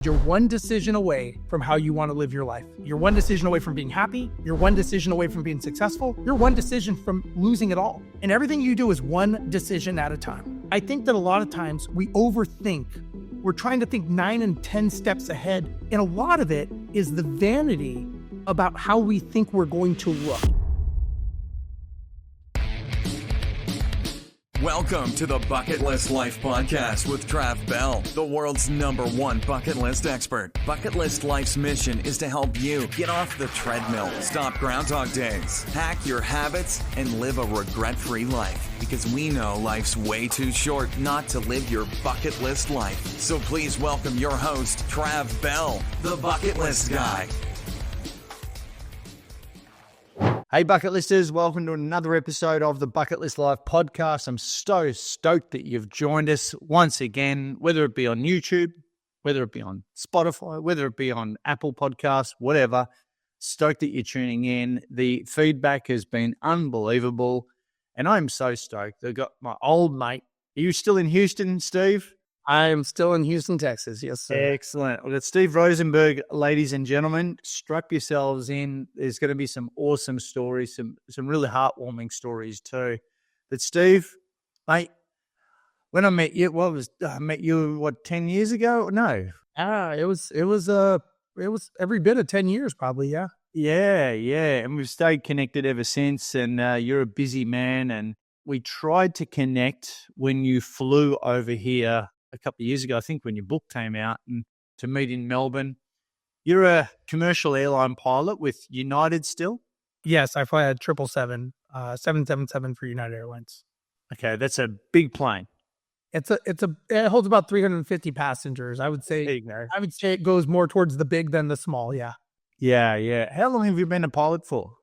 You're one decision away from how you want to live your life. You're one decision away from being happy. You're one decision away from being successful. You're one decision from losing it all. And everything you do is one decision at a time. I think that a lot of times we overthink. We're trying to think 9 and 10 steps ahead. And a lot of it is the vanity about how we think we're going to look. Welcome to the Bucket List Life Podcast with Trav Bell, the world's #1 bucket list expert. Bucket List Life's mission is to help you get off the treadmill, stop Groundhog Days, hack your habits, and live a regret-free life. Because we know life's way too short not to live your bucket list life. So please welcome your host, Trav Bell, the Bucket List Guy. Hey Bucket Listers, welcome to another episode of the Bucket List Life podcast. I'm so stoked that you've joined us once again, whether it be on YouTube, whether it be on Spotify, whether it be on Apple Podcasts, whatever. Stoked that you're tuning in. The feedback has been unbelievable, and I'm so stoked. I've got my old mate. Are you still in Houston, Steve? I'm still in Houston, Texas. Yes, sir. Excellent. We've got Steve Rozenberg, ladies and gentlemen. Strap yourselves in. There's going to be some awesome stories, some really heartwarming stories too. But Steve, mate, when I met you, I met you 10 years ago? No. It was every bit of 10 years probably, yeah. Yeah. And we've stayed connected ever since. And you're a busy man. And we tried to connect when you flew over here a couple of years ago, I think, when your book came out, and to meet in Melbourne. You're a commercial airline pilot with United still? Yes, I fly a 777 for United Airlines. Okay, that's a big plane. It holds about 350 passengers. I would say it goes more towards the big than the small, yeah. Yeah. How long have you been a pilot for?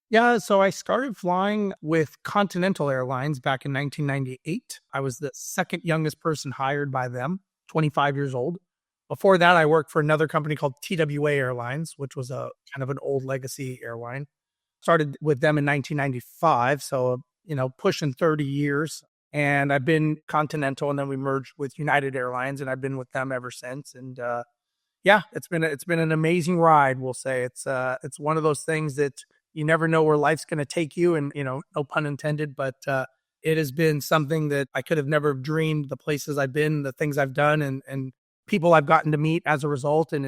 Yeah, so I started flying with Continental Airlines back in 1998. I was the second youngest person hired by them, 25 years old. Before that, I worked for another company called TWA Airlines, which was a kind of an old legacy airline. Started with them in 1995, so, pushing 30 years. And I've been Continental, and then we merged with United Airlines, and I've been with them ever since. And it's been an amazing ride, we'll say. It's one of those things that you never know where life's going to take you, and, no pun intended, but it has been something that I could have never dreamed, the places I've been, the things I've done, and people I've gotten to meet as a result, and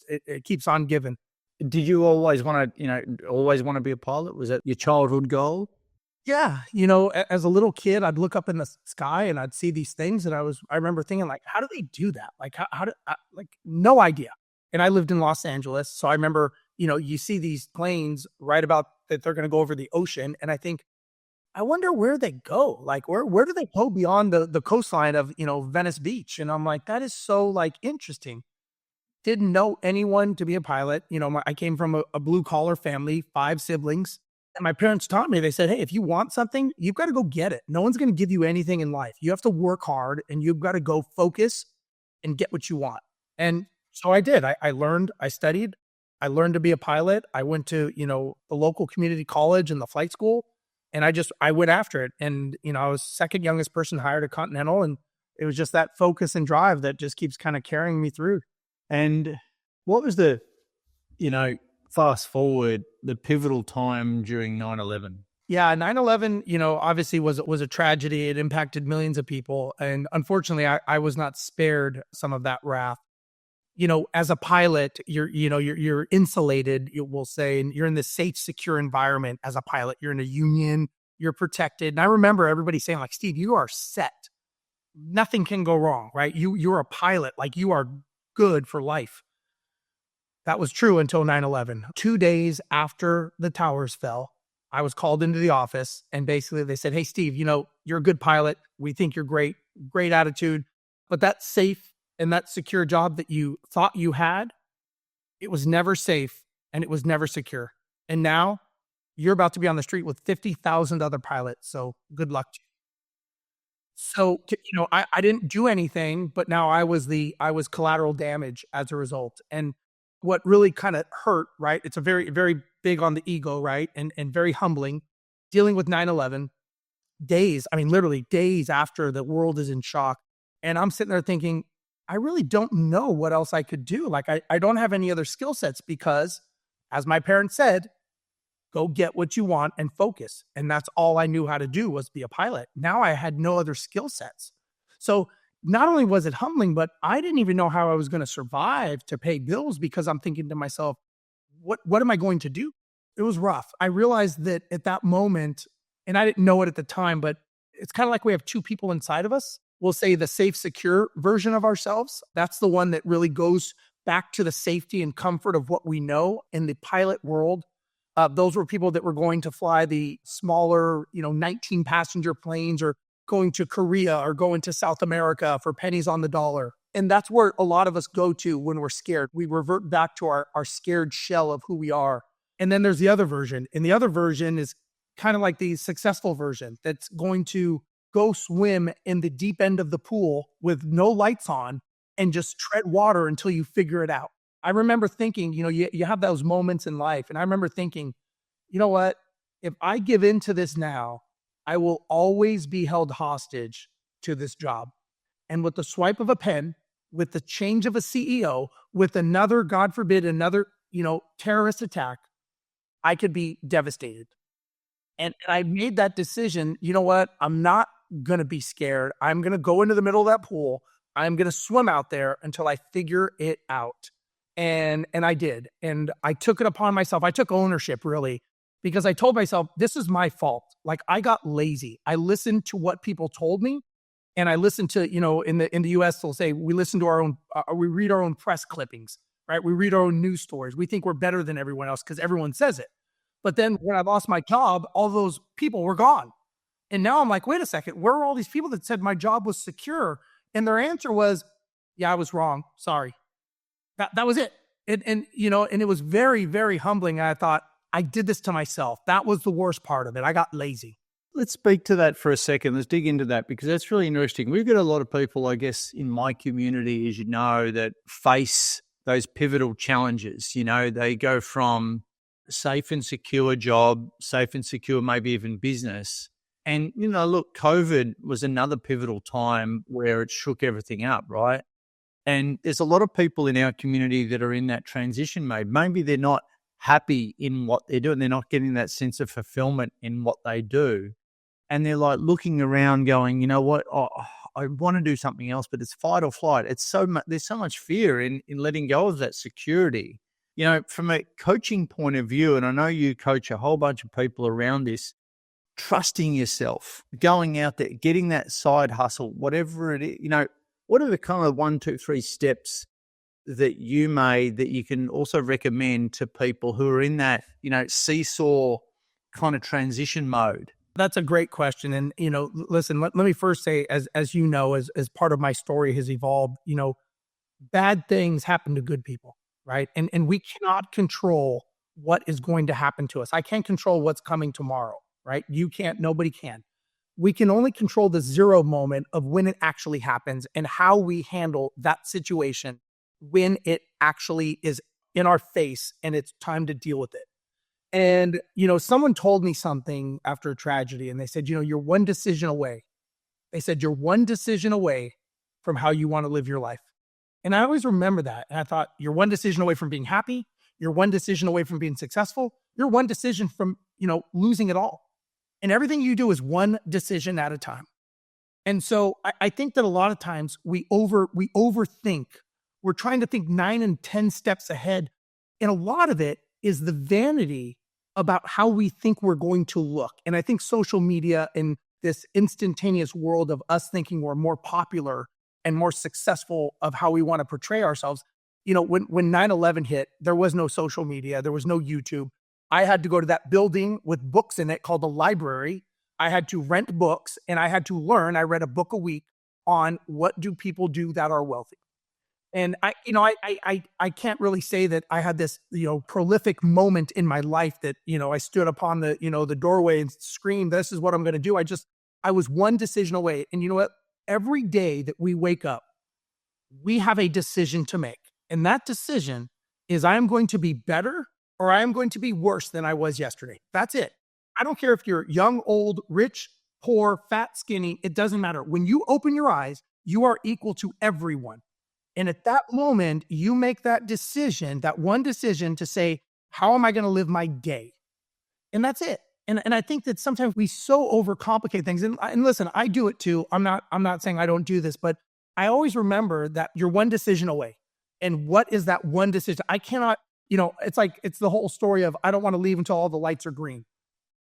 it keeps on giving. Did you always want to be a pilot? Was that your childhood goal? Yeah. As a little kid, I'd look up in the sky and I'd see these things, and I remember thinking, like, how do they do that? Like, no idea. And I lived in Los Angeles, so I remember, you see these planes right about that they're going to go over the ocean. And I think, I wonder where they go. Like, where do they go beyond the coastline of, Venice Beach? And I'm like, that is so interesting. Didn't know anyone to be a pilot. I came from a blue collar family, 5 siblings. And my parents taught me, they said, hey, if you want something, you've got to go get it. No one's going to give you anything in life. You have to work hard, and you've got to go focus and get what you want. And so I did. I learned, I studied. I learned to be a pilot. I went to, the local community college and the flight school, and I went after it. And, I was second youngest person hired at Continental, and it was just that focus and drive that just keeps kind of carrying me through. And what was the, fast forward, the pivotal time during 9/11? Yeah, 9/11, obviously was a tragedy. It impacted millions of people. And unfortunately, I was not spared some of that wrath. As a pilot, you're insulated, we'll say, and you're in this safe, secure environment as a pilot. You're in a union, you're protected. And I remember everybody saying, like, Steve, you are set. Nothing can go wrong, right? You're a pilot, like, you are good for life. That was true until 9/11. 2 days after the towers fell, I was called into the office, and basically they said, hey, Steve, you're a good pilot. We think you're great attitude, but that safe and that secure job that you thought you had, it was never safe and it was never secure. And now you're about to be on the street with 50,000 other pilots. So good luck to you. So, I didn't do anything, but now I was collateral damage as a result. And what really kind of hurt, right? It's a very, very big on the ego, right? And very humbling, dealing with 9/11 literally days after the world is in shock. And I'm sitting there thinking, I really don't know what else I could do. Like, I don't have any other skill sets because, as my parents said, go get what you want and focus. And that's all I knew how to do was be a pilot. Now I had no other skill sets. So not only was it humbling, but I didn't even know how I was going to survive to pay bills because I'm thinking to myself, what am I going to do? It was rough. I realized that at that moment, and I didn't know it at the time, but it's kind of like we have two people inside of us. We'll say the safe, secure version of ourselves. That's the one that really goes back to the safety and comfort of what we know. In the pilot world, those were people that were going to fly the smaller, 19 passenger planes, or going to Korea or going to South America for pennies on the dollar. And that's where a lot of us go to when we're scared. We revert back to our scared shell of who we are. And then there's the other version. And the other version is kind of like the successful version that's going to go swim in the deep end of the pool with no lights on and just tread water until you figure it out. I remember thinking, you have those moments in life. And I remember thinking, you know what? If I give in to this now, I will always be held hostage to this job. And with the swipe of a pen, with the change of a CEO, with another, God forbid, another, terrorist attack, I could be devastated. And I made that decision. You know what? I'm not going to be scared. I'm going to go into the middle of that pool. I'm going to swim out there until I figure it out. And I did. And I took it upon myself. I took ownership, really, because I told myself, this is my fault. Like, I got lazy. I listened to what people told me. And I listened to, in the US, they'll say, we listen to our own, we read our own press clippings, right? We read our own news stories. We think we're better than everyone else because everyone says it. But then when I lost my job, all those people were gone. And now I'm like, wait a second, where are all these people that said my job was secure? And their answer was, yeah, I was wrong. Sorry. That was it. And it was very, very humbling. And I thought, I did this to myself. That was the worst part of it. I got lazy. Let's speak to that for a second. Let's dig into that because that's really interesting. We've got a lot of people, I guess, in my community, as you know, that face those pivotal challenges. They go from safe and secure job, safe and secure, maybe even business. And, look, COVID was another pivotal time where it shook everything up, right? And there's a lot of people in our community that are in that transition mode. Maybe they're not happy in what they're doing. They're not getting that sense of fulfillment in what they do. And they're like looking around going, you know what? Oh, I want to do something else, but it's fight or flight. It's so much, there's so much fear in letting go of that security. From a coaching point of view, and I know you coach a whole bunch of people around this, trusting yourself, going out there, getting that side hustle, whatever it is, what are the kind of 1, 2, 3 steps that you made that you can also recommend to people who are in that, seesaw kind of transition mode? That's a great question. And, listen, let me first say, as part of my story has evolved, bad things happen to good people, right? And we cannot control what is going to happen to us. I can't control what's coming tomorrow, right? You can't, nobody can. We can only control the zero moment of when it actually happens and how we handle that situation when it actually is in our face and it's time to deal with it. And, someone told me something after a tragedy and they said, you're one decision away. They said, you're one decision away from how you want to live your life. And I always remember that. And I thought, you're one decision away from being happy. You're one decision away from being successful. You're one decision from, losing it all. And everything you do is one decision at a time. And so I think that a lot of times we overthink. We're trying to think 9 and 10 steps ahead. And a lot of it is the vanity about how we think we're going to look. And I think social media and this instantaneous world of us thinking we're more popular and more successful of how we want to portray ourselves. When 9/11 hit, there was no social media. There was no YouTube. I had to go to that building with books in it called the library. I had to rent books and I had to learn. I read a book a week on what do people do that are wealthy. And I can't really say that I had this, prolific moment in my life that, I stood upon the, the doorway and screamed, this is what I'm going to do. I was one decision away. And you know what? Every day that we wake up, we have a decision to make. And that decision is I am going to be better or I am going to be worse than I was yesterday. That's it. I don't care if you're young, old, rich, poor, fat, skinny. It doesn't matter. When you open your eyes, you are equal to everyone. And at that moment, you make that decision, that one decision to say, how am I going to live my day? And that's it. And I think that sometimes we so overcomplicate things. And listen, I do it too. I'm not saying I don't do this, but I always remember that you're one decision away. And what is that one decision? I cannot, it's the whole story of I don't want to leave until all the lights are green.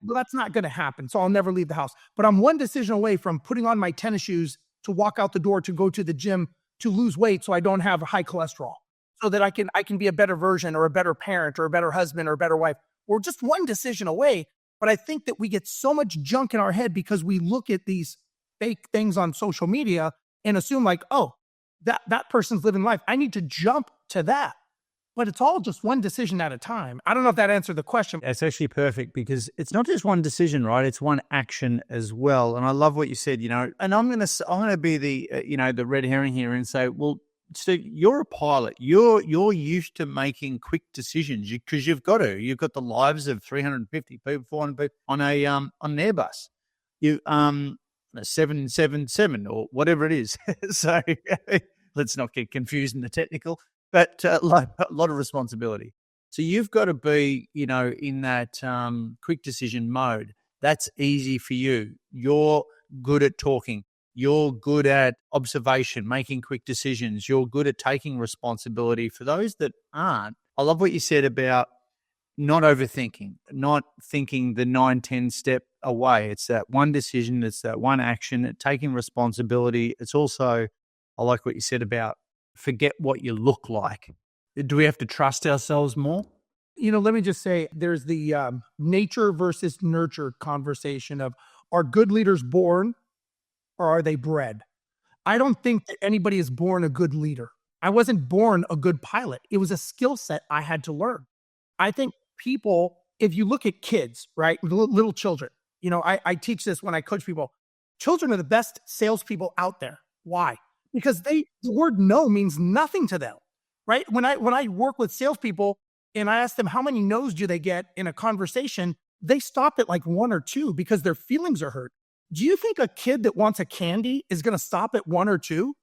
Well, that's not going to happen. So I'll never leave the house. But I'm one decision away from putting on my tennis shoes to walk out the door to go to the gym to lose weight so I don't have high cholesterol, so that I can be a better version or a better parent or a better husband or a better wife. We're just one decision away. But I think that we get so much junk in our head because we look at these fake things on social media and assume like, oh, that person's living life. I need to jump to that. But it's all just one decision at a time. I don't know if that answered the question. That's actually perfect because it's not just one decision, right? It's one action as well. And I love what you said, and I'm going to be the, the red herring here and say, well, so you're a pilot. You're used to making quick decisions because you've got to. You've got the lives of 350 people, 400 people on an Airbus. You 777 or whatever it is. So let's not get confused in the technical, but a lot of responsibility. So you've got to be, in that quick decision mode. That's easy for you. You're good at talking. You're good at observation, making quick decisions. You're good at taking responsibility. For those that aren't, I love what you said about not overthinking, not thinking the 9-10 step away. It's that one decision. It's that one action, taking responsibility. It's also, I like what you said about forget what you look like. Do we have to trust ourselves more? Let me just say there's the nature versus nurture conversation of, are good leaders born or are they bred? I don't think that anybody is born a good leader. I wasn't born a good pilot. It was a skill set I had to learn. I think people, if you look at kids, right, little children, I teach this when I coach people. Children are the best salespeople out there. Why? Because the word no means nothing to them, right? When I work with salespeople and I ask them how many no's do they get in a conversation, they stop at like 1 or 2 because their feelings are hurt. Do you think a kid that wants a candy is going to stop at 1 or 2?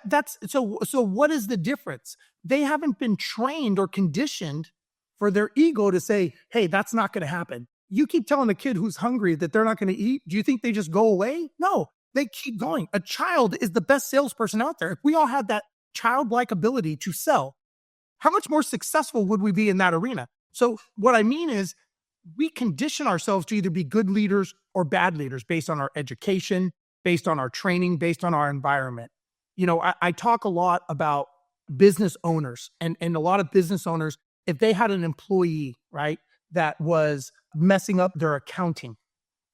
That's so what is the difference? They haven't been trained or conditioned for their ego to say, hey, that's not going to happen. You keep telling a kid who's hungry that they're not going to eat. Do you think they just go away? No, they keep going. A child is the best salesperson out there. If we all had that childlike ability to sell, how much more successful would we be in that arena? So what I mean is we condition ourselves to either be good leaders or bad leaders based on our education, based on our training, based on our environment. I talk a lot about business owners and a lot of business owners, if they had an employee, right, that was messing up their accounting,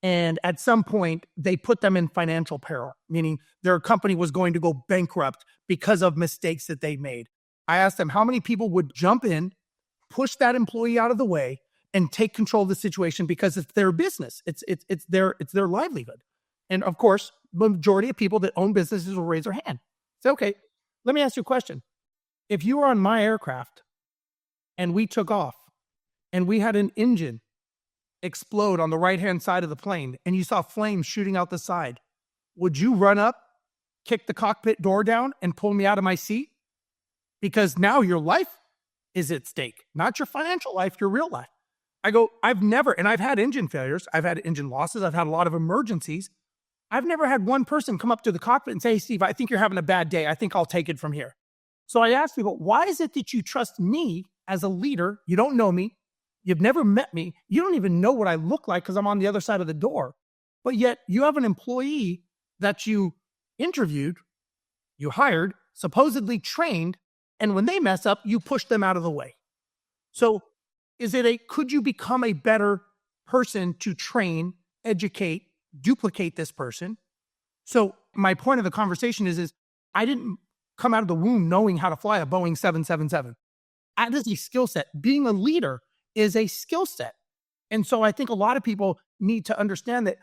and at some point they put them in financial peril, meaning their company was going to go bankrupt because of mistakes that they made. I asked them how many people would jump in, push that employee out of the way, and take control of the situation because it's their business. It's their livelihood. And of course, the majority of people that own businesses will raise their hand. Say, okay, let me ask you a question. If you were on my aircraft and we took off and we had an engine explode on the right-hand side of the plane and you saw flames shooting out the side, would you run up, kick the cockpit door down and pull me out of my seat? Because now your life is at stake, not your financial life, your real life. I go, I've never, and I've had engine failures, I've had engine losses, I've had a lot of emergencies. I've never had one person come up to the cockpit and say, hey, Steve, I think you're having a bad day. I think I'll take it from here. So I ask people, why is it that you trust me as a leader? You don't know me. You've never met me. You don't even know what I look like because I'm on the other side of the door. But yet you have an employee that you interviewed, you hired, supposedly trained, and when they mess up, you push them out of the way. So could you become a better person to train, educate, duplicate this person? So my point of the conversation is I didn't come out of the womb knowing how to fly a Boeing 777. That is a skill set. Being a leader is a skill set. And so I think a lot of people need to understand that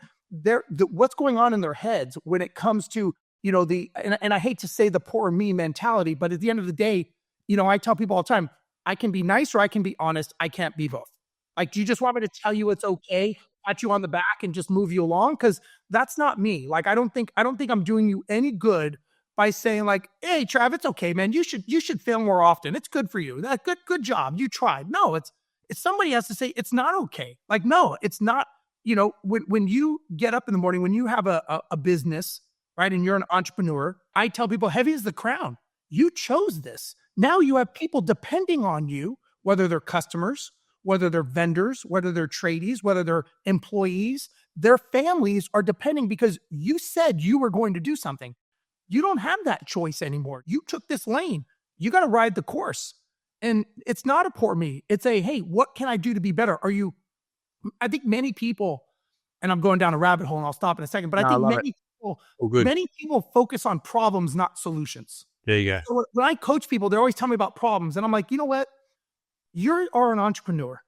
what's going on in their heads when it comes to, and I hate to say the poor me mentality, but at the end of the day, I tell people all the time, I can be nice or I can be honest. I can't be both. Like, do you just want me to tell you it's okay, pat you on the back and just move you along? Because that's not me. Like, I don't think I'm doing you any good by saying like, hey, Trav, it's okay, man. You should fail more often. It's good for you. That good job. You tried. No, it's somebody has to say it's not okay. Like, no, it's not. When you get up in the morning, when you have a business, right, and you're an entrepreneur, I tell people, heavy is the crown. You chose this. Now you have people depending on you, whether they're customers, whether they're vendors, whether they're tradies, whether they're employees, their families are depending because you said you were going to do something. You don't have that choice anymore. You took this lane. You got to ride the course. And it's not a poor me. It's a, hey, what can I do to be better? I think many people, and I'm going down a rabbit hole and I'll stop in a second, but I think many people focus on problems, not solutions. There you go. So when I coach people, they always tell me about problems. And I'm like, you know what? You are an entrepreneur.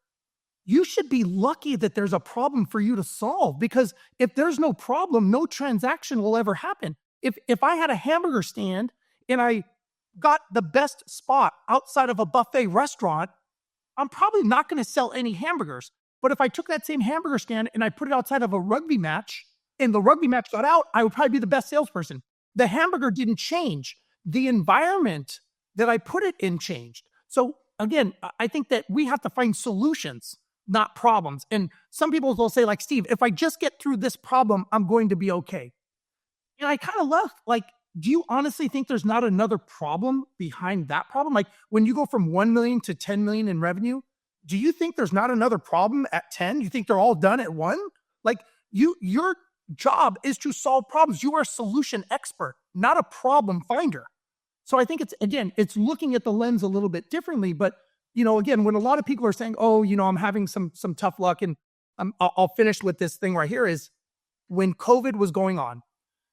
You should be lucky that there's a problem for you to solve, because if there's no problem, no transaction will ever happen. If I had a hamburger stand and I got the best spot outside of a buffet restaurant, I'm probably not going to sell any hamburgers. But if I took that same hamburger stand and I put it outside of a rugby match and the rugby match got out, I would probably be the best salesperson. The hamburger didn't change. The environment that I put it in changed. So again, I think that we have to find solutions, not problems. And some people will say like, Steve, if I just get through this problem, I'm going to be okay. And I kind of love, like, do you honestly think there's not another problem behind that problem? Like when you go from 1 million to 10 million in revenue, do you think there's not another problem at 10? You think they're all done at 1? Like your job is to solve problems. You are a solution expert, not a problem finder. So I think it's looking at the lens a little bit differently. But, again, when a lot of people are saying, oh, I'm having some tough luck, and I'll finish with this thing right here, is when COVID was going on,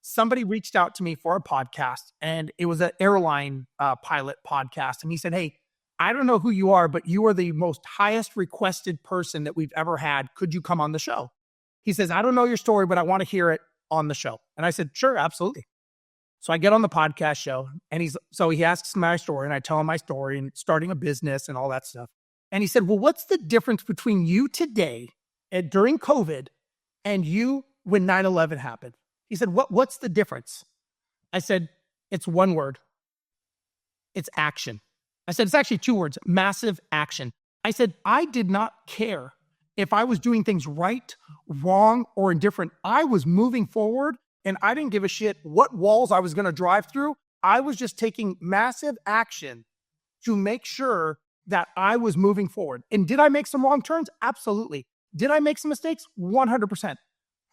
somebody reached out to me for a podcast, and it was an airline pilot podcast. And he said, hey, I don't know who you are, but you are the most highest requested person that we've ever had. Could you come on the show? He says, I don't know your story, but I want to hear it on the show. And I said, sure, absolutely. So I get on the podcast show, and he asks my story, and I tell him my story and starting a business and all that stuff. And he said, well, what's the difference between you today and during COVID and you when 9/11 happened? He said, what's the difference? I said, it's one word. It's action. I said, it's actually 2 words, massive action. I said, I did not care if I was doing things right, wrong, or indifferent. I was moving forward, and I didn't give a shit what walls I was going to drive through. I was just taking massive action to make sure that I was moving forward. And did I make some wrong turns? Absolutely. Did I make some mistakes? 100%.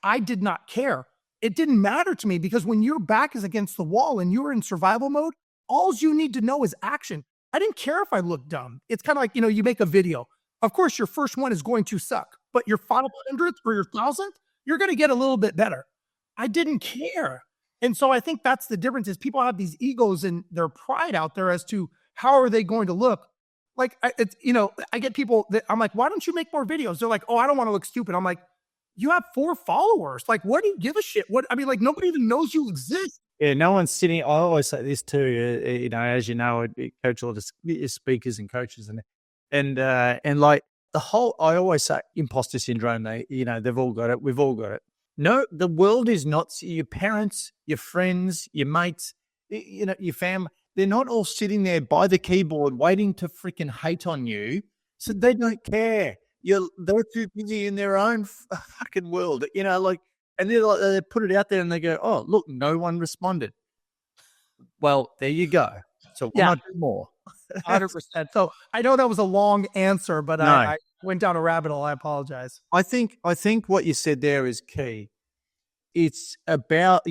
I did not care. It didn't matter to me, because when your back is against the wall and you're in survival mode, all you need to know is action. I didn't care if I looked dumb. It's kind of like, you make a video. Of course, your first one is going to suck, but your 500th or your 1000th, you're going to get a little bit better. I didn't care. And so I think that's the difference, is people have these egos and their pride out there as to how are they going to look. Like, I get people that I'm like, why don't you make more videos? They're like, oh, I don't want to look stupid. I'm like, you have 4 followers. Like, what do you give a shit? Nobody even knows you exist. Yeah, no one's sitting. I always say this too. As you know, I coach a lot of speakers and coaches, and like the whole. I always say imposter syndrome. They've all got it. We've all got it. No, the world is not your parents, your friends, your mates, your family. They're not all sitting there by the keyboard waiting to freaking hate on you. So they don't care. They're too busy in their own fucking world. And they put it out there and they go, oh, look, no one responded. Well, there you go. So why not do more? 100%. So I know that was a long answer, but no. I went down a rabbit hole. I apologize. I think what you said there is key. It's about,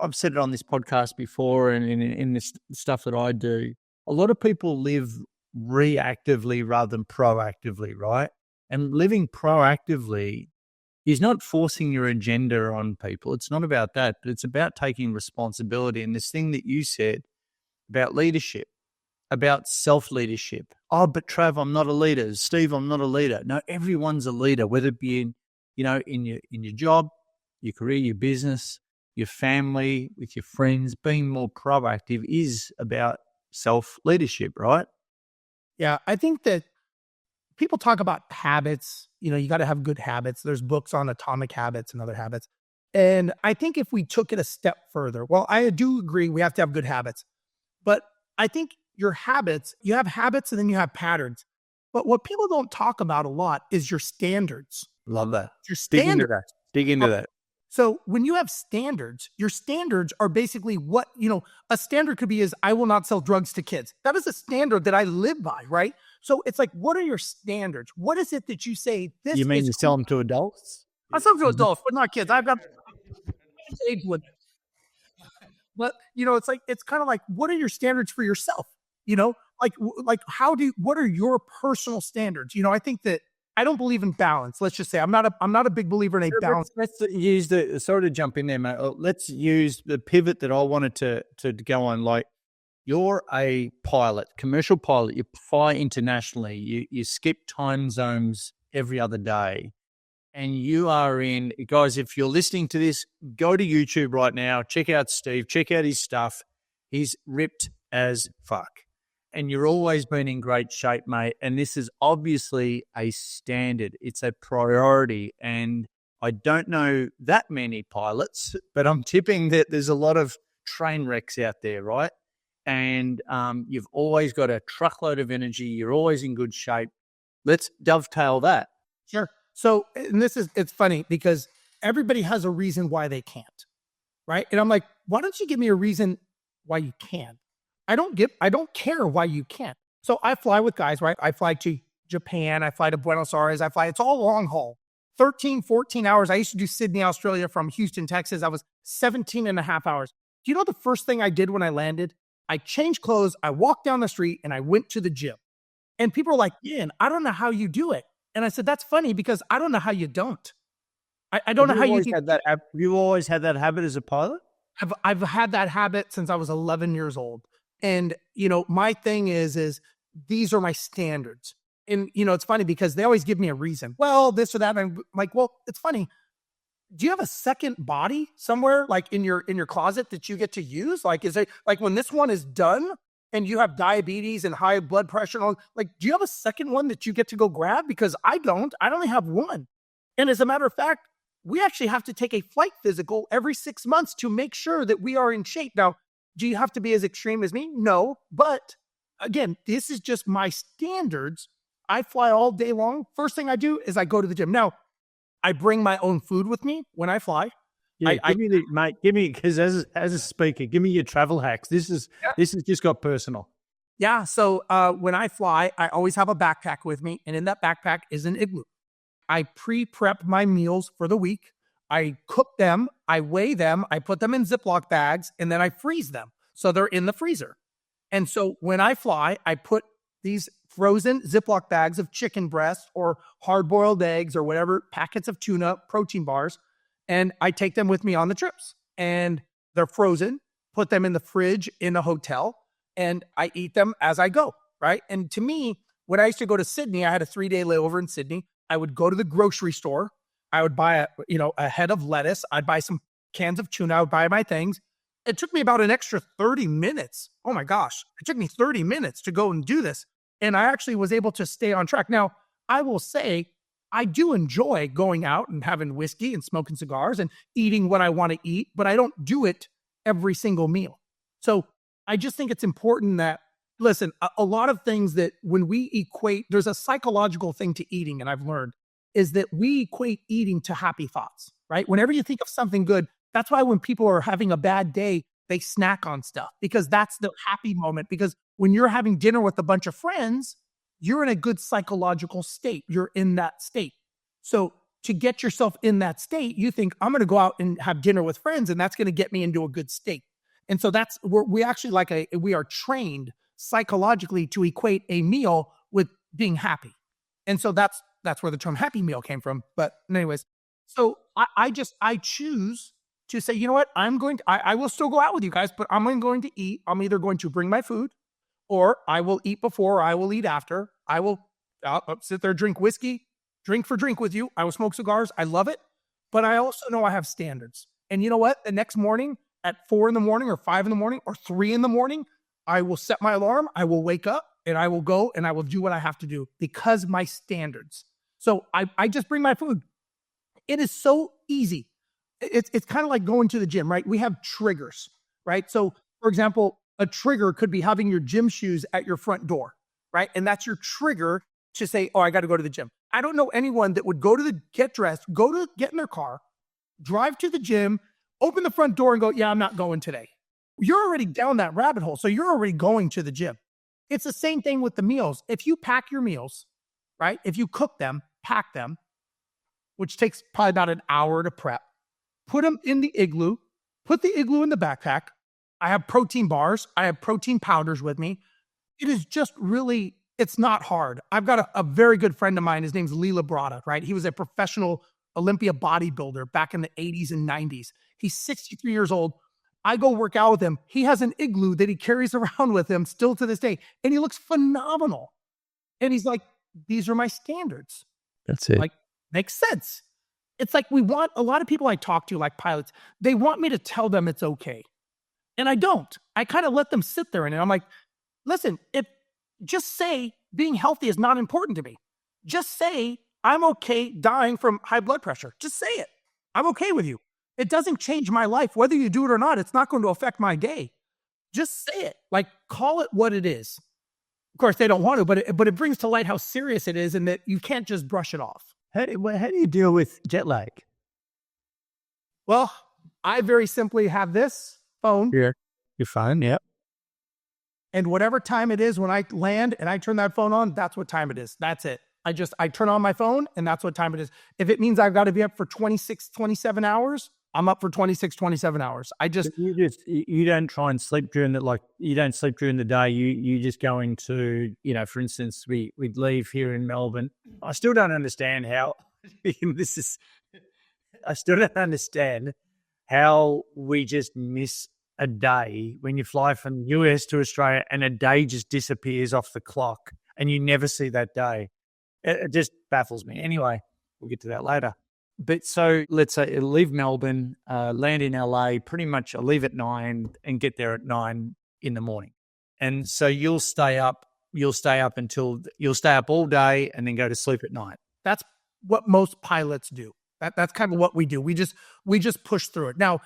I've said it on this podcast before, and in this stuff that I do, a lot of people live reactively rather than proactively, right? And living proactively is not forcing your agenda on people. It's not about that, but it's about taking responsibility. And this thing that you said about leadership, about self-leadership. Oh, but Trav, I'm not a leader. Steve, I'm not a leader. No, everyone's a leader, whether it be in your job, your career, your business, your family, with your friends. Being more proactive is about self-leadership, right? Yeah, I think that people talk about habits. You got to have good habits. There's books on atomic habits and other habits. And I think if we took it a step further, well, I do agree we have to have good habits, but I think your habits, you have habits and then you have patterns. But what people don't talk about a lot is your standards. Love that. Your Dig into standards. that. Dig into that. So when you have standards, your standards are basically what, a standard could be is I will not sell drugs to kids. That is a standard that I live by, right? So it's like, what are your standards? What is it that you say this You mean is you sell them to adults? I sell them to adults, but not kids. I've got age with. But it's like it's kind of like, what are your standards for yourself? What are your personal standards? I think that I don't believe in balance. Let's just say I'm not a big believer in a balance. Let's use sorry to jump in there, mate. Let's use the pivot that I wanted to go on. Like, you're a pilot, commercial pilot. You fly internationally. You skip time zones every other day. And you are in, guys, if you're listening to this, go to YouTube right now. Check out Steve. Check out his stuff. He's ripped as fuck. And you're always been in great shape, mate. And this is obviously a standard. It's a priority. And I don't know that many pilots, but I'm tipping that there's a lot of train wrecks out there, right? And you've always got a truckload of energy. You're always in good shape. Let's dovetail that. Sure. So, and it's funny because everybody has a reason why they can't, right? And I'm like, why don't you give me a reason why you can? I don't care why you can't. So I fly with guys, right? I fly to Japan. I fly to Buenos Aires. It's all long haul, 13, 14 hours. I used to do Sydney, Australia from Houston, Texas. I was 17 and a half hours. Do you know the first thing I did when I landed? I changed clothes. I walked down the street and I went to the gym. And people are like, Ian, I don't know how you do it. And I said, that's funny because I don't know how you don't. I don't know how you had that. Have you always had that habit as a pilot? I've had that habit since I was 11 years old. And, my thing is these are my standards. And, it's funny because they always give me a reason. Well, this or that. And I'm like, well, it's funny. Do you have a second body somewhere like in your closet that you get to use? Like, is it like when this one is done and you have diabetes and high blood pressure and all, like, do you have a second one that you get to go grab? Because I only have one. And as a matter of fact, we actually have to take a flight physical every 6 months to make sure that we are in shape. Now, do you have to be as extreme as me? No. But again, this is just my standards. I fly all day long. First thing I do is I go to the gym. Now, I bring my own food with me when I fly. Yeah, give me, because as a speaker, give me your travel hacks. This has just got personal. Yeah. So when I fly, I always have a backpack with me. And in that backpack is an igloo. I pre-prep my meals for the week. I cook them, I weigh them, I put them in Ziploc bags, and then I freeze them. So they're in the freezer. And so when I fly, I put these frozen Ziploc bags of chicken breasts or hard-boiled eggs or whatever, packets of tuna, protein bars, and I take them with me on the trips. And they're frozen, put them in the fridge in the hotel, and I eat them as I go, right? And to me, when I used to go to Sydney, I had a 3-day layover in Sydney. I would go to the grocery store. I would buy a head of lettuce. I'd buy some cans of tuna. I would buy my things. It took me about an extra 30 minutes. Oh my gosh. It took me 30 minutes to go and do this. And I actually was able to stay on track. Now, I will say I do enjoy going out and having whiskey and smoking cigars and eating what I want to eat, but I don't do it every single meal. So I just think it's important that, listen, a lot of things that when we equate, there's a psychological thing to eating, and I've learned, is that we equate eating to happy thoughts, right? Whenever you think of something good, that's why when people are having a bad day, they snack on stuff because that's the happy moment. Because when you're having dinner with a bunch of friends, you're in a good psychological state. You're in that state. So to get yourself in that state, you think, I'm going to go out and have dinner with friends, and that's going to get me into a good state. And so that's where we actually we are trained psychologically to equate a meal with being happy. And so that's where the term happy meal came from. But anyways, so I choose to say, you know what, I will still go out with you guys, but I'm going to eat. I'm either going to bring my food or I will eat before, or I will eat after. I'll sit there, drink whiskey, drink for drink with you. I will smoke cigars. I love it. But I also know I have standards. And you know what? The next morning at 4 a.m. or 5 a.m. or 3 a.m, I will set my alarm. I will wake up and I will go and I will do what I have to do because my standards. So I just bring my food. It is so easy. It's kind of like going to the gym, right? We have triggers, right? So, for example, a trigger could be having your gym shoes at your front door, right? And that's your trigger to say, oh, I got to go to the gym. I don't know anyone that would get dressed, get in their car, drive to the gym, open the front door and go, yeah, I'm not going today. You're already down that rabbit hole. So you're already going to the gym. It's the same thing with the meals. If you pack your meals, right? If you cook them, pack them, which takes probably about an hour to prep, put them in the igloo, put the igloo in the backpack. I have protein bars. I have protein powders with me. It is just really, it's not hard. I've got a very good friend of mine. His name's Lee Labrada, right? He was a professional Olympia bodybuilder back in the 80s and 90s. He's 63 years old. I go work out with him. He has an igloo that he carries around with him still to this day. And he looks phenomenal. And he's like, these are my standards. That's it. Like, makes sense. It's like we want, a lot of people I talk to, like pilots, they want me to tell them it's okay. And I don't. I kind of let them sit there in it. I'm like, listen, just say being healthy is not important to me. Just say I'm okay dying from high blood pressure. Just say it. I'm okay with you. It doesn't change my life. Whether you do it or not, it's not going to affect my day. Just say it. Like, call it what it is. Of course, they don't want to, but it brings to light how serious it is and that you can't just brush it off. How do you deal with jet lag? Well, I very simply have this phone. Your phone, yep. And whatever time it is when I land and I turn that phone on, that's what time it is. That's it. I turn on my phone and that's what time it is. If it means I've got to be up for 26, 27 hours, I'm up for 26, 27 hours. You don't try and sleep during you don't sleep during the day. You just go into, for instance, we'd leave here in Melbourne. I still don't understand how I still don't understand how we just miss a day when you fly from the US to Australia and a day just disappears off the clock and you never see that day. It just baffles me. Anyway, we'll get to that later. But so let's say leave Melbourne, land in LA, pretty much I'll leave at 9 and get there at 9 in the morning. And so you'll stay up all day and then go to sleep at night. That's what most pilots do. That's kind of what we do. We just push through it. Now,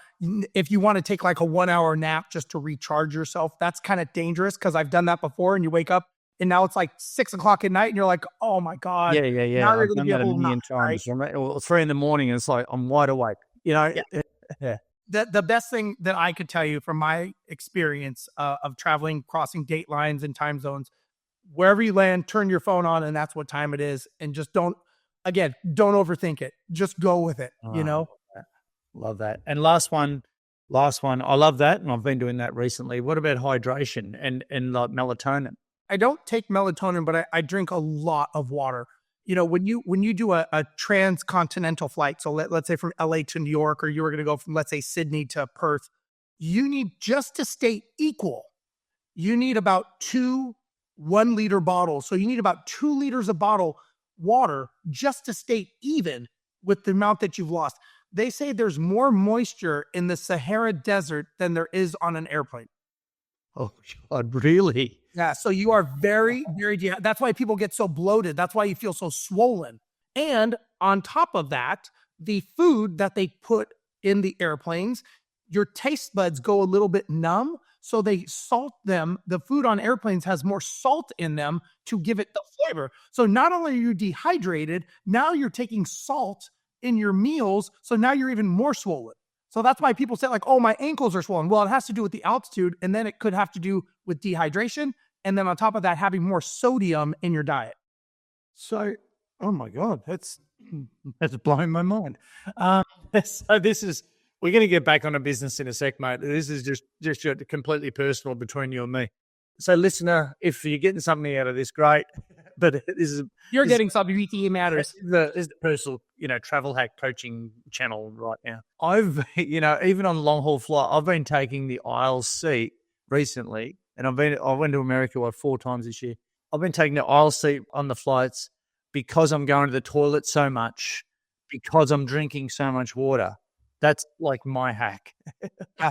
if you want to take like a 1 hour nap just to recharge yourself, that's kind of dangerous because I've done that before and you wake up and now it's like 6 o'clock at night and you're like, oh my God. Yeah. Now you're going to be a million times. Right? Or 3 a.m. and it's like, I'm wide awake. Yeah. The best thing that I could tell you from my experience of traveling, crossing date lines and time zones, wherever you land, turn your phone on and that's what time it is. And just don't overthink it. Just go with it, Love that. And last one. I love that. And I've been doing that recently. What about hydration and like melatonin? I don't take melatonin, but I drink a lot of water. When you do a transcontinental flight, so let's say from LA to New York, or you were going to go from, let's say, Sydney to Perth, you need, just to stay equal, you need about 2 1-liter bottles. So you need about 2 liters of bottle water just to stay even with the amount that you've lost. They say there's more moisture in the Sahara Desert than there is on an airplane. Oh, God, really? Yeah, so you are very, very that's why people get so bloated. That's why you feel so swollen. And on top of that, the food that they put in the airplanes, your taste buds go a little bit numb, so they salt them. The food on airplanes has more salt in them to give it the flavor. So not only are you dehydrated, now you're taking salt in your meals, so now you're even more swollen. So that's why people say like, oh, my ankles are swollen. Well, it has to do with the altitude, and then it could have to do with dehydration. And then on top of that, having more sodium in your diet. So, oh my God, that's blowing my mind. So we're going to get back on a business in a sec, mate. This is just completely personal between you and me. So listener, if you're getting something out of this, great. But you're getting something. BTE matters. This is the personal, travel hack coaching channel right now. I've, even on long haul flight, I've been taking the aisle seat recently, and I went to America 4 times this year. I've been taking the aisle seat on the flights because I'm going to the toilet so much, because I'm drinking so much water. That's like my hack.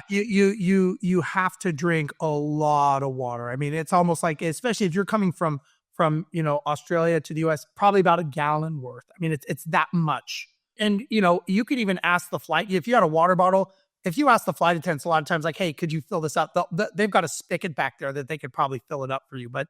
You have to drink a lot of water. I mean, it's almost like, especially if you're coming from Australia to the US, probably about a gallon worth. I mean, it's that much. And, you could even ask the flight, if you had a water bottle, if you ask the flight attendants a lot of times, like, hey, could you fill this up? They've got a spigot back there that they could probably fill it up for you. But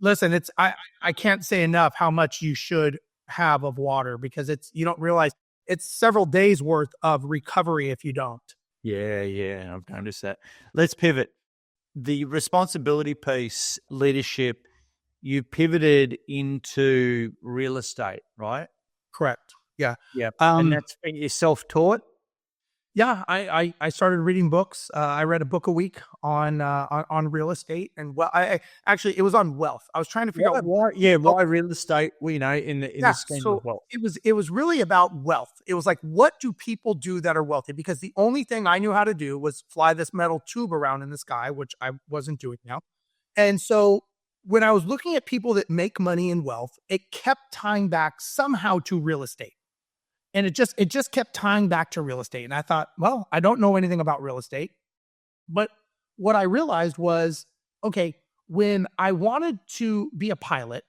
listen, I can't say enough how much you should have of water, because you don't realize it's several days worth of recovery if you don't. Yeah, I've noticed that. Let's pivot. The responsibility piece, leadership, you pivoted into real estate, right? Correct. Yeah. Yeah. And that's been you're self-taught? Yeah, I started reading books. I read a book a week on real estate, and I actually, it was on wealth. I was trying to figure out why real estate, in the scheme of wealth. It was really about wealth. It was like, what do people do that are wealthy? Because the only thing I knew how to do was fly this metal tube around in the sky, which I wasn't doing now. And so when I was looking at people that make money and wealth, it kept tying back somehow to real estate. And it just kept tying back to real estate. And I thought, well, I don't know anything about real estate. But what I realized was, okay, when I wanted to be a pilot,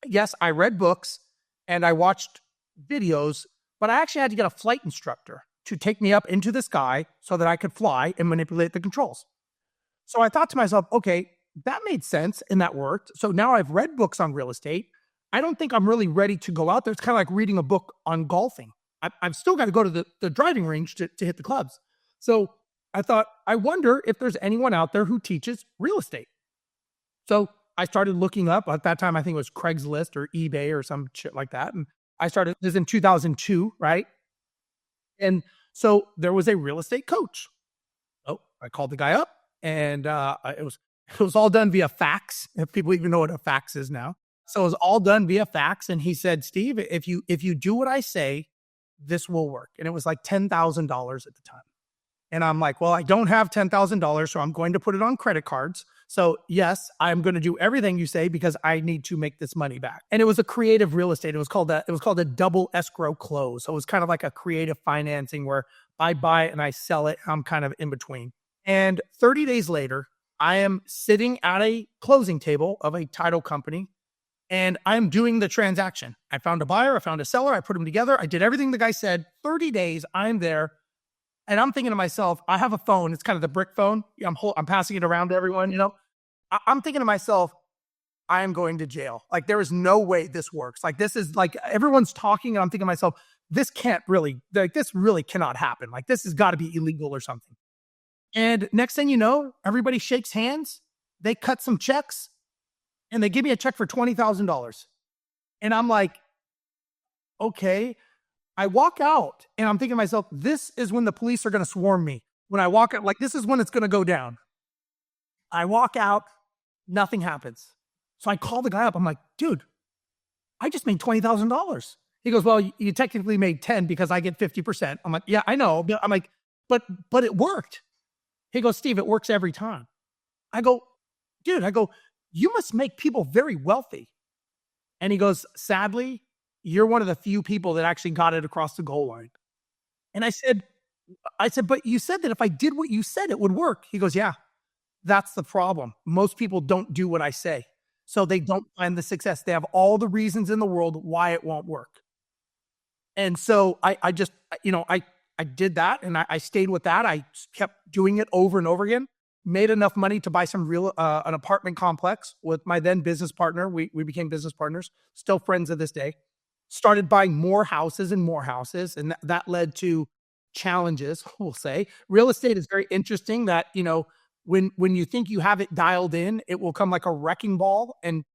yes, I read books and I watched videos, but I actually had to get a flight instructor to take me up into the sky so that I could fly and manipulate the controls. So I thought to myself, okay, that made sense and that worked. So now I've read books on real estate. I don't think I'm really ready to go out there. It's kind of like reading a book on golfing. I've still got to go to the driving range to hit the clubs. So I thought, I wonder if there's anyone out there who teaches real estate. So I started looking up. At that time, I think it was Craigslist or eBay or some shit like that. And I started, this is in 2002, right? And so there was a real estate coach. Oh, I called the guy up, and it was all done via fax, if people even know what a fax is now. So it was all done via fax. And he said, Steve, if you do what I say, this will work. And it was like $10,000 at the time. And I'm like, well, I don't have $10,000, so I'm going to put it on credit cards. So yes, I'm going to do everything you say because I need to make this money back. And it was a creative real estate. It was called a double escrow close. So it was kind of like a creative financing where I buy it and I sell it. I'm kind of in between. And 30 days later, I am sitting at a closing table of a title company, and I'm doing the transaction. I found a buyer, I found a seller, I put them together. I did everything the guy said. 30 days, I'm there. And I'm thinking to myself, I have a phone. It's kind of the brick phone. I'm passing it around to everyone, I'm thinking to myself, I am going to jail. Like, there is no way this works. Like, this is like, everyone's talking, and I'm thinking to myself, this really cannot happen. Like, this has got to be illegal or something. And next thing you know, everybody shakes hands. They cut some checks. And they give me a check for $20,000. And I'm like, okay. I walk out and I'm thinking to myself, this is when the police are going to swarm me. When I walk out, like, this is when it's going to go down. I walk out, nothing happens. So I call the guy up. I'm like, dude, I just made $20,000. He goes, well, you technically made 10 because I get 50%. I'm like, yeah, I know. I'm like, but it worked. He goes, Steve, it works every time. I go, you must make people very wealthy. And he goes, sadly, you're one of the few people that actually got it across the goal line. And I said, but you said that if I did what you said, it would work. He goes, yeah, that's the problem. Most people don't do what I say. So they don't find the success. They have all the reasons in the world why it won't work. And so I just, I did that, and I stayed with that. I kept doing it over and over again. Made enough money to buy an apartment complex with my then business partner. We became business partners, still friends of this day. Started buying more houses and more houses. And that led to challenges, we'll say. Real estate is very interesting that, when you think you have it dialed in, it will come like a wrecking ball and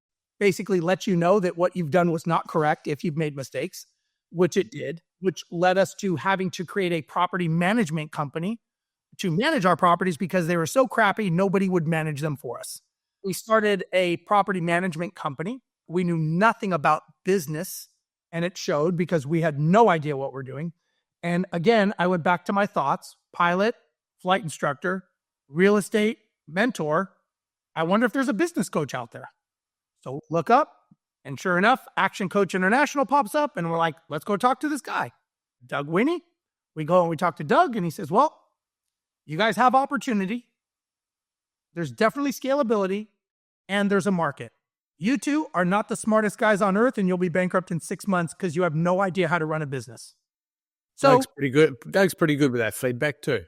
basically let you know that what you've done was not correct if you've made mistakes, which it did, which led us to having to create a property management company to manage our properties because they were so crappy, nobody would manage them for us. We started a property management company. We knew nothing about business, and it showed because we had no idea what we're doing. And again, I went back to my thoughts: pilot, flight instructor, real estate, mentor. I wonder if there's a business coach out there. So look up, and sure enough, Action Coach International pops up, and we're like, let's go talk to this guy, Doug Winnie. We go and we talk to Doug, and he says, well, you guys have opportunity. There's definitely scalability, and there's a market. You two are not the smartest guys on earth, and you'll be bankrupt in 6 months because you have no idea how to run a business. So pretty good. Doug's pretty good with that feedback too.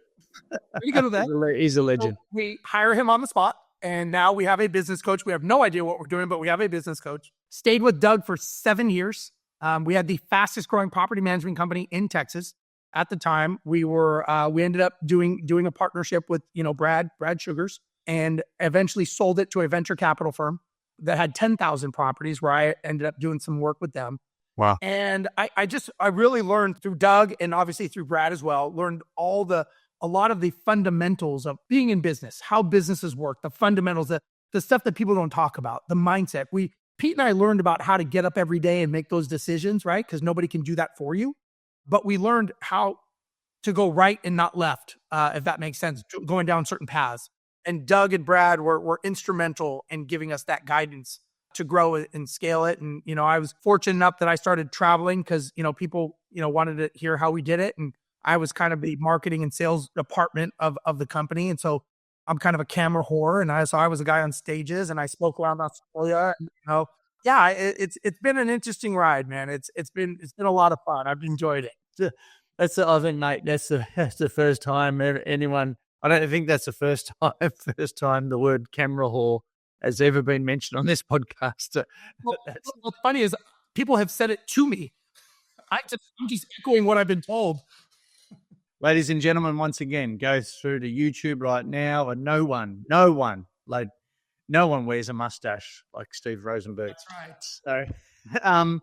pretty good with that. He's a So legend. we hire him on the spot. And now we have a business coach. We have no idea what we're doing, but we have a business coach. Stayed with Doug for 7 years. We had the fastest growing property management company in Texas. At the time, we ended up doing a partnership with, Brad Sugars, and eventually sold it to a venture capital firm that had 10,000 properties, where I ended up doing some work with them. Wow. And I really learned through Doug, and obviously through Brad as well, learned a lot of the fundamentals of being in business, how businesses work, the fundamentals, the stuff that people don't talk about, the mindset. Pete and I learned about how to get up every day and make those decisions, right? Because nobody can do that for you. But we learned how to go right and not left, if that makes sense, going down certain paths. And Doug and Brad were instrumental in giving us that guidance to grow it and scale it. And, I was fortunate enough that I started traveling because, people, wanted to hear how we did it. And I was kind of the marketing and sales department of the company. And so I'm kind of a camera whore. And I was a guy on stages, and I spoke around Australia. And, it's been an interesting ride, man. It's been a lot of fun. I've enjoyed it. I think, mate, that's the first time anyone, I don't think that's the first time the word camera whore has ever been mentioned on this podcast. What's funny is people have said it to me. I'm just echoing what I've been told. Ladies and gentlemen, once again, go through to YouTube right now, and no one wears a mustache like Steve Rozenberg. That's right. So,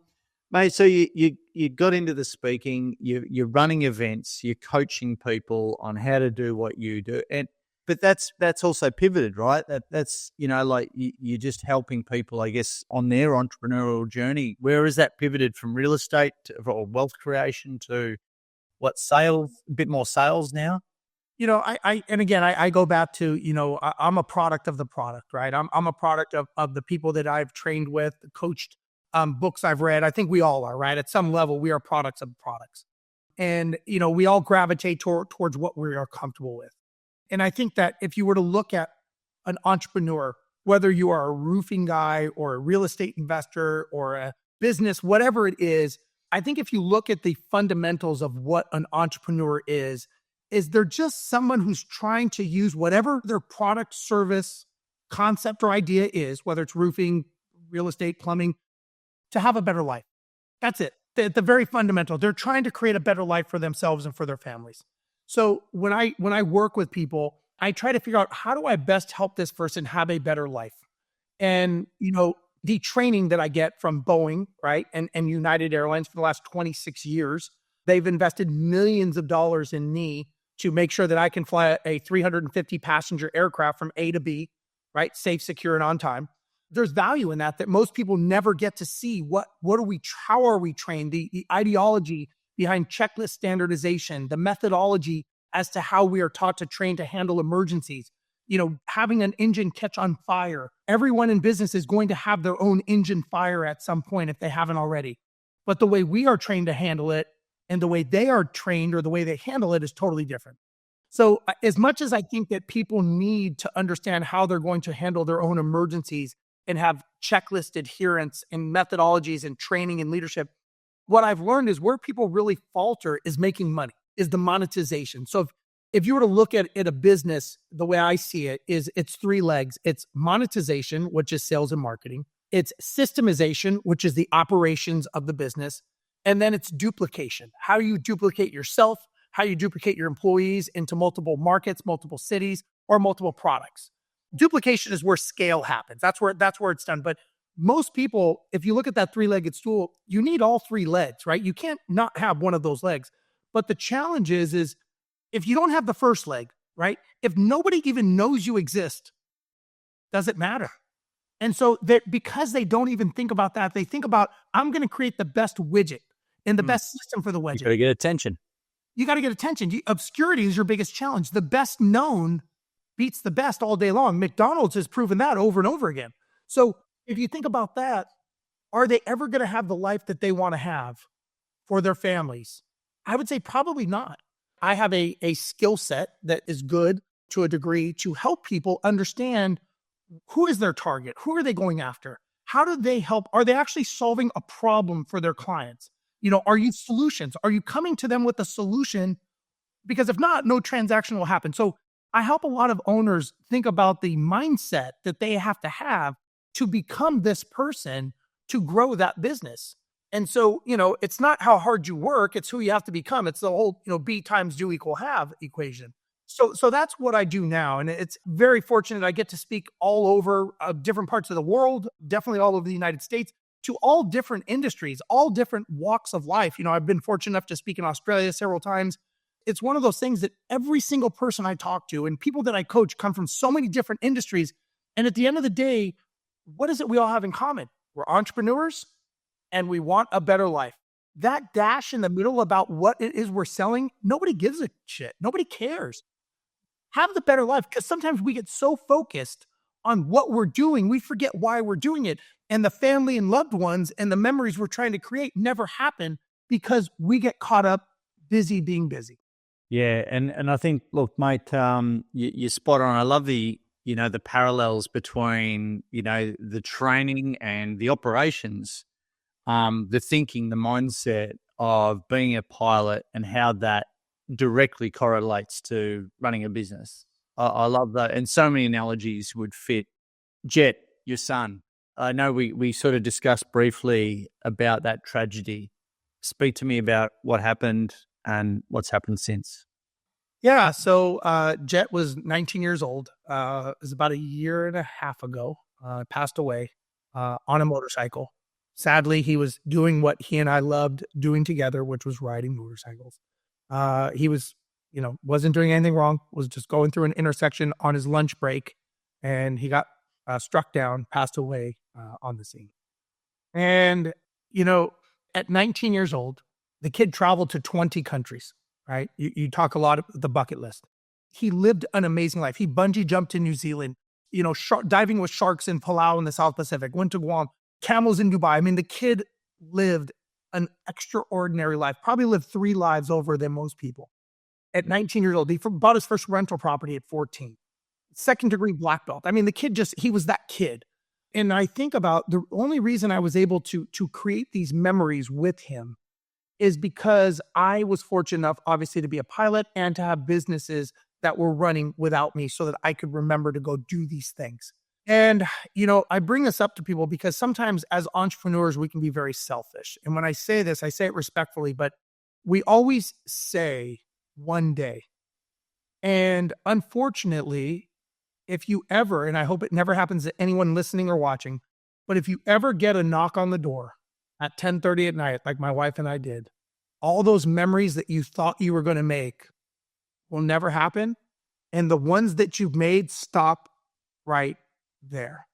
mate, so you got into the speaking, you're running events, you're coaching people on how to do what you do, but that's also pivoted, right? That's you're just helping people, I guess, on their entrepreneurial journey. Where is that pivoted from real estate or wealth creation to what, sales, a bit more sales now? I go back to, I'm a product of the product, right? I'm a product of the people that I've trained with, coached, books I've read. I think we all are, right? At some level, we are products of products. And, we all gravitate towards what we are comfortable with. And I think that if you were to look at an entrepreneur, whether you are a roofing guy or a real estate investor or a business, whatever it is, I think if you look at the fundamentals of what an entrepreneur is they're just someone who's trying to use whatever their product, service, concept, or idea is, whether it's roofing, real estate, plumbing, to have a better life. That's it. The very fundamental. They're trying to create a better life for themselves and for their families. So when I work with people, I try to figure out, how do I best help this person have a better life? And, the training that I get from Boeing, right, and United Airlines for the last 26 years, they've invested millions of dollars in me to make sure that I can fly a 350 passenger aircraft from A to B, right, safe, secure, and on time. There's value in that most people never get to see. How are we trained? The ideology behind checklist standardization, the methodology as to how we are taught to train to handle emergencies. Having an engine catch on fire. Everyone in business is going to have their own engine fire at some point if they haven't already. But the way we are trained to handle it and the way they are trained or the way they handle it is totally different. So as much as I think that people need to understand how they're going to handle their own emergencies and have checklist adherence and methodologies and training and leadership, what I've learned is where people really falter is making money, is the monetization. So if you were to look at a business, the way I see it is it's three legs. It's monetization, which is sales and marketing. It's systemization, which is the operations of the business. And then it's duplication. How you duplicate yourself, how you duplicate your employees into multiple markets, multiple cities, or multiple products. Duplication is where scale happens. That's where it's done. But most people, if you look at that three-legged stool, you need all three legs, right? You can't not have one of those legs. But the challenge is if you don't have the first leg, right? If nobody even knows you exist, does it matter? And so because they don't even think about that, they think about, I'm going to create the best widget and the best system for the widget. You got to get attention. You got to get attention. Obscurity is your biggest challenge. The best known beats the best all day long. McDonald's has proven that over and over again. So if you think about that, are they ever going to have the life that they want to have for their families? I would say probably not. I have a skill set that is good to a degree to help people understand who is their target, who are they going after, how do they help, are they actually solving a problem for their clients? Are you solutions? Are you coming to them with a solution? Because if not, no transaction will happen. So I help a lot of owners think about the mindset that they have to become this person to grow that business. And so, it's not how hard you work, it's who you have to become. It's the whole, B times do equal have equation. So that's what I do now. And it's very fortunate. I get to speak all over different parts of the world, definitely all over the United States, to all different industries, all different walks of life. I've been fortunate enough to speak in Australia several times. It's one of those things that every single person I talk to and people that I coach come from so many different industries. And at the end of the day, what is it we all have in common? We're entrepreneurs and we want a better life. That dash in the middle about what it is we're selling, nobody gives a shit. Nobody cares. Have the better life, because sometimes we get so focused on what we're doing, we forget why we're doing it. And the family and loved ones and the memories we're trying to create never happen because we get caught up busy being busy. Yeah, and I think, look, mate, you're spot on. I love the parallels between, the training and the operations, the thinking, the mindset of being a pilot and how that directly correlates to running a business. I love that. And so many analogies would fit. Jet, your son, I know we sort of discussed briefly about that tragedy. Speak to me about what happened and what's happened since. Yeah. So Jet was 19 years old. It was about a year and a half ago. Passed away on a motorcycle. Sadly, he was doing what he and I loved doing together, which was riding motorcycles. He was, wasn't doing anything wrong, was just going through an intersection on his lunch break, and he got struck down, passed away on the scene. And, at 19 years old, the kid traveled to 20 countries, right? You talk a lot about the bucket list. He lived an amazing life. He bungee jumped in New Zealand, diving with sharks in Palau in the South Pacific, went to Guam, camels in Dubai. I mean, the kid lived an extraordinary life, probably lived 3 lives over than most people. At 19 years old, he bought his first rental property at 14, second degree black belt. I mean, the kid he was that kid. And I think about the only reason I was able to create these memories with him is because I was fortunate enough, obviously, to be a pilot and to have businesses that were running without me so that I could remember to go do these things. And, I bring this up to people because sometimes as entrepreneurs, we can be very selfish. And when I say this, I say it respectfully, but we always say one day. And unfortunately, if you ever, and I hope it never happens to anyone listening or watching, but if you ever get a knock on the door at 10:30 at night, like my wife and I did, all those memories that you thought you were going to make will never happen. And the ones that you've made stop right there.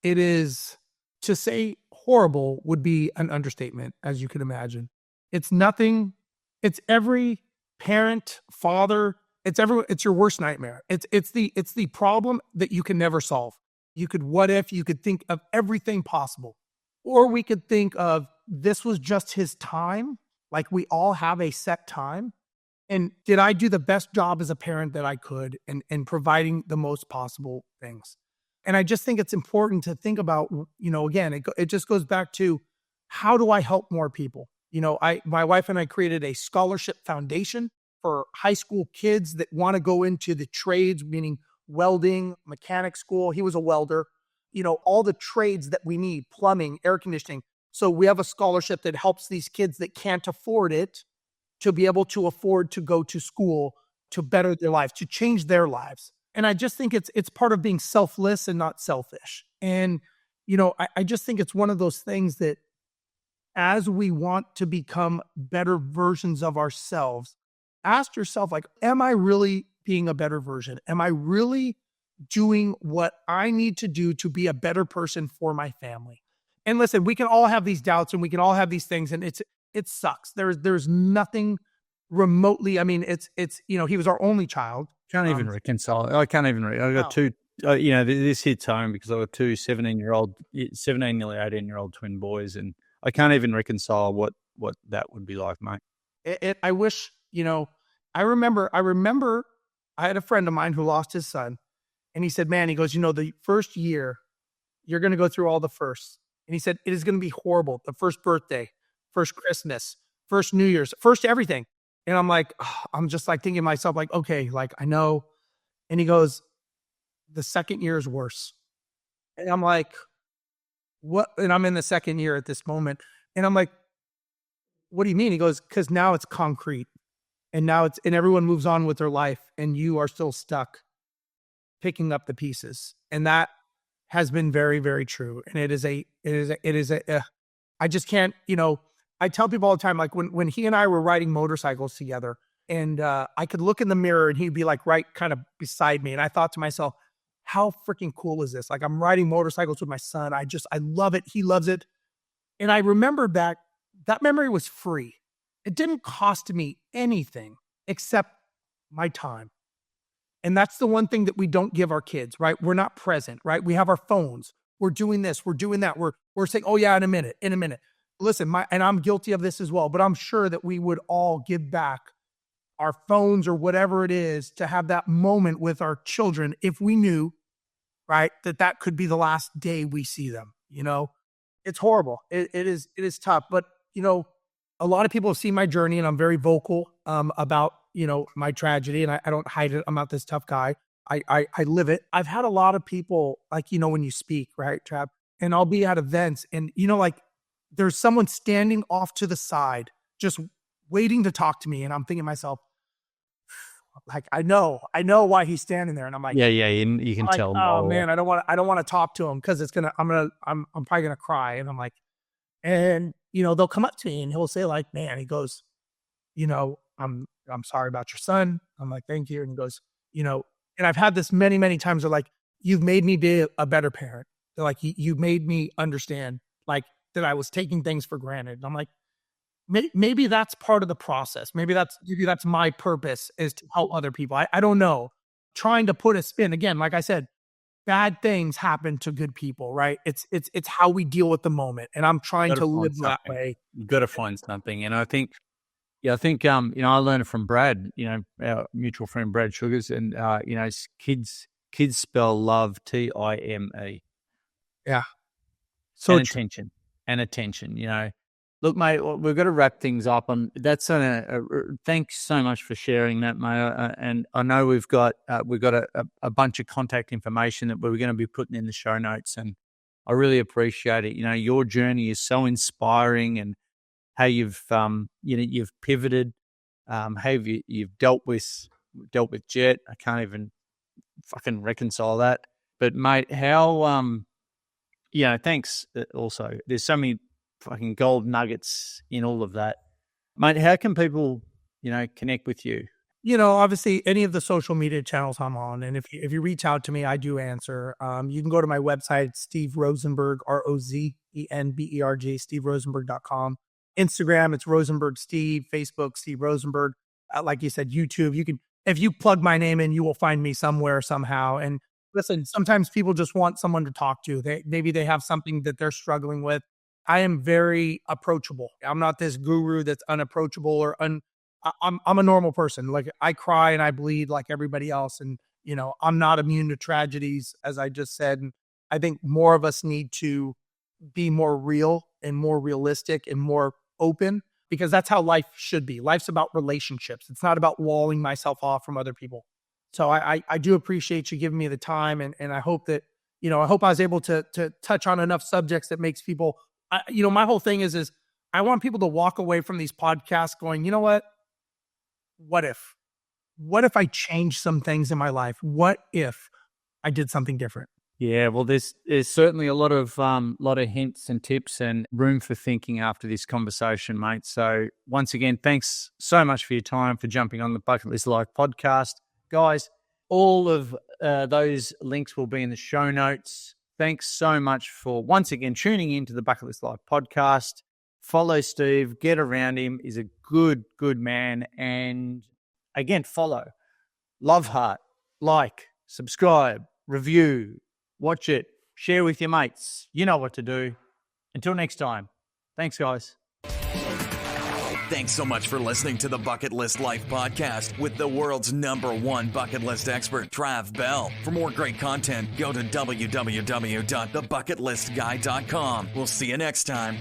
It is, to say horrible would be an understatement, as you can imagine. It's nothing. It's every parent, father, it's your worst nightmare. It's the problem that you can never solve. You could you could think of everything possible. Or we could think of this was just his time, like we all have a set time. And did I do the best job as a parent that I could in providing the most possible things? And I just think it's important to think about, again, it just goes back to how do I help more people? My wife and I created a scholarship foundation for high school kids that want to go into the trades, meaning welding, mechanic school. He was a welder, all the trades that we need, plumbing, air conditioning. So we have a scholarship that helps these kids that can't afford it to be able to afford to go to school, to better their lives, to change their lives. And I just think it's part of being selfless and not selfish. And, I just think it's one of those things that as we want to become better versions of ourselves, ask yourself, like, am I really being a better version? Am I really doing what I need to do to be a better person for my family? And listen, we can all have these doubts and we can all have these things, and it sucks. There's nothing remotely. I mean, it's he was our only child. Can't even reconcile. I can't even. I got two. This hits home because I got two 17, nearly 18-year-old twin boys, and I can't even reconcile what that would be like, mate. I wish. I remember. I had a friend of mine who lost his son, and he said, "Man," he goes, the first year, you're going to go through all the firsts," and he said, "It is going to be horrible. The first birthday, first Christmas, first New Year's, first everything. And I'm like, I'm just like thinking to myself, like, okay, like I know. And he goes, the second year is worse. And I'm like, what? And I'm in the second year at this moment. And I'm like, what do you mean? He goes, because now it's concrete. And now and everyone moves on with their life and you are still stuck picking up the pieces. And that has been very, very true. And I just can't, I tell people all the time, like when he and I were riding motorcycles together and I could look in the mirror and he'd be like right kind of beside me. And I thought to myself, how freaking cool is this? Like I'm riding motorcycles with my son. I love it. He loves it. And I remembered that memory was free. It didn't cost me anything except my time. And that's the one thing that we don't give our kids, right? We're not present, right? We have our phones. We're doing this. We're doing that. We're saying, oh yeah, in a minute. Listen, and I'm guilty of this as well, but I'm sure that we would all give back our phones or whatever it is to have that moment with our children if we knew, right, that could be the last day we see them, It's horrible. It is tough. But, a lot of people have seen my journey and I'm very vocal about, my tragedy and I don't hide it. I'm not this tough guy. I live it. I've had a lot of people like, when you speak, right, Trav, and I'll be at events and, like there's someone standing off to the side, just waiting to talk to me. And I'm thinking to myself, like, I know why he's standing there. And I'm like, yeah. You can tell. Oh man, I don't want to talk to him because I'm probably going to cry. And I'm like, and they'll come up to me and he'll say like, man, he goes, I'm sorry about your son. I'm like, thank you. And he goes, and I've had this many, many times. They're like, you've made me be a better parent. They're like, you made me understand like that I was taking things for granted. And I'm like, maybe that's part of the process. Maybe that's my purpose is to help other people. I don't know. Trying to put a spin again, like I said, bad things happen to good people, right? It's how we deal with the moment. And I'm trying to live that way. You've got to find something. And I think, I learned it from Brad, our mutual friend, Brad Sugars, and, kids spell love, T-I-M-E. Yeah. So attention, Look, mate, we've got to wrap things up on that's. Thanks so much for sharing that, mate. And I know we've got a bunch of contact information that we're going to be putting in the show notes, and I really appreciate it. Your journey is so inspiring, and how you've you've pivoted, how you've dealt with Jet. I can't even fucking reconcile that. But mate, how thanks. Also, there's so many fucking gold nuggets in all of that, mate. How can people connect with you? Obviously any of the social media channels I'm on, and if you reach out to me, I do answer. You can go to my website, Steve Rozenberg, Rozenberg, steverozenberg.com. Instagram, it's Rozenberg Steve. Facebook, Steve Rozenberg. Like you said, YouTube. If you plug my name in, you will find me somewhere, somehow. And listen, sometimes people just want someone to talk to. Maybe they have something that they're struggling with. I am very approachable. I'm not this guru that's unapproachable or I'm a normal person. Like I cry and I bleed like everybody else. And, I'm not immune to tragedies, as I just said. And I think more of us need to be more real and more realistic and more open, because that's how life should be. Life's about relationships. It's not about walling myself off from other people. So I do appreciate you giving me the time. And I hope that, I hope I was able to touch on enough subjects that makes people, my whole thing is I want people to walk away from these podcasts going, you know what? What if I changed some things in my life? What if I did something different? Yeah, well, there's certainly a lot of hints and tips and room for thinking after this conversation, mate. So once again, thanks so much for your time, for jumping on the Bucket List Life podcast. Guys, all of those links will be in the show notes. Thanks so much for once again tuning into the Bucket List Life podcast. Follow Steve, get around him. He's a good man. And again, follow, love heart, like, subscribe, review, watch it, share with your mates. You know what to do. Until next time. Thanks, guys. Thanks so much for listening to the Bucket List Life podcast with the world's #1 bucket list expert, Trav Bell. For more great content, go to www.thebucketlistguy.com. We'll see you next time.